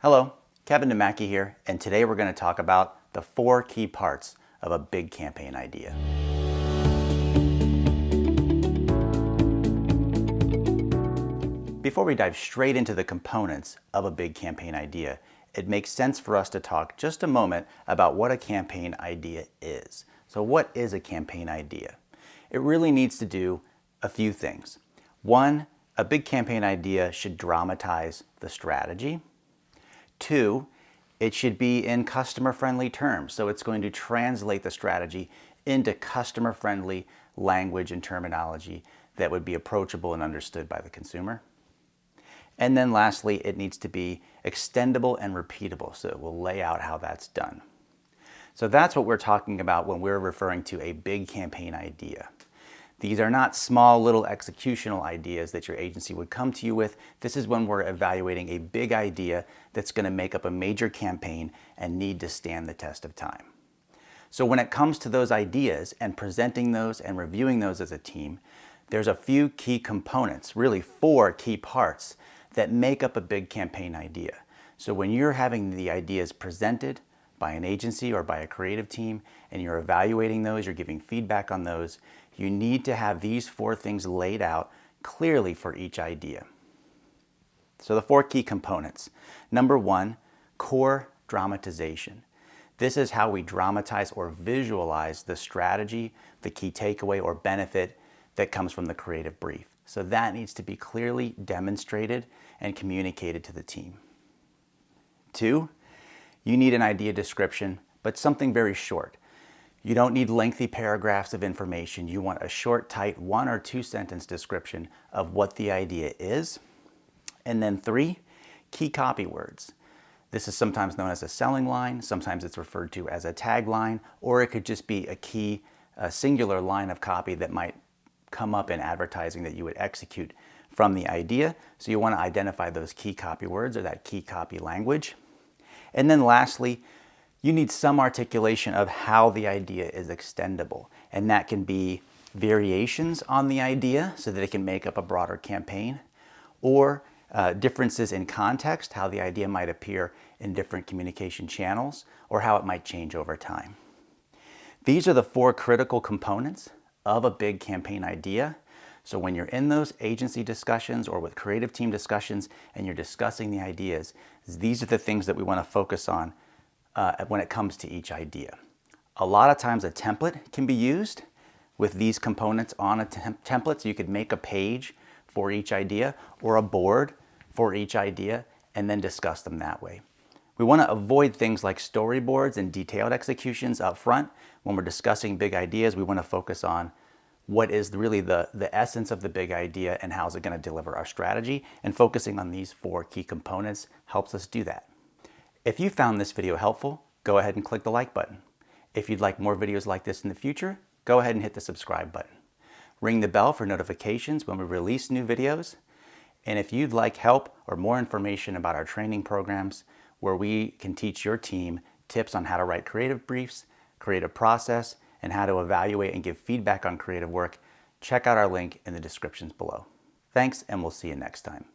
Hello, Kevin Nemacki here, and today we're going to talk about the 4 key parts of a big campaign idea. Before we dive straight into the components of a big campaign idea, it makes sense for us to talk just a moment about what a campaign idea is. So what is a campaign idea? It really needs to do a few things. One, a big campaign idea should dramatize the strategy. 2, it should be in customer-friendly terms. So it's going to translate the strategy into customer-friendly language and terminology that would be approachable and understood by the consumer. And then lastly, it needs to be extendable and repeatable. So it will lay out how that's done. So that's what we're talking about when we're referring to a big campaign idea. These are not small little executional ideas that your agency would come to you with. This is when we're evaluating a big idea that's going to make up a major campaign and need to stand the test of time. So when it comes to those ideas and presenting those and reviewing those as a team, there's a few key components, really 4 key parts that make up a big campaign idea. So when you're having the ideas presented by an agency or by a creative team and you're evaluating those, you're giving feedback on those, you need to have these 4 things laid out clearly for each idea. So the 4 key components. Number 1, core dramatization. This is how we dramatize or visualize the strategy, the key takeaway or benefit that comes from the creative brief. So that needs to be clearly demonstrated and communicated to the team. 2, you need an idea description, but something very short. You don't need lengthy paragraphs of information. You want a short, tight 1 or 2 sentence description of what the idea is. And then 3, key copy words. This is sometimes known as a selling line. Sometimes it's referred to as a tagline, or it could just be a singular line of copy that might come up in advertising that you would execute from the idea. So you want to identify those key copy words or that key copy language. And then lastly, you need some articulation of how the idea is extendable. And that can be variations on the idea so that it can make up a broader campaign, or differences in context, how the idea might appear in different communication channels, or how it might change over time. These are the 4 critical components of a big campaign idea. So when you're in those agency discussions or with creative team discussions and you're discussing the ideas, these are the things that we want to focus on when it comes to each idea. A lot of times a template can be used with these components on a template, so you could make a page for each idea or a board for each idea and then discuss them that way. We want to avoid things like storyboards and detailed executions up front. When we're discussing big ideas, we want to focus on what is really the essence of the big idea and how is it going to deliver our strategy, and focusing on these 4 key components helps us do that. If you found this video helpful, go ahead and click the like button. If you'd like more videos like this in the future, go ahead and hit the subscribe button. Ring the bell for notifications when we release new videos. And if you'd like help or more information about our training programs where we can teach your team tips on how to write creative briefs, creative process, and how to evaluate and give feedback on creative work, check out our link in the descriptions below. Thanks, and we'll see you next time.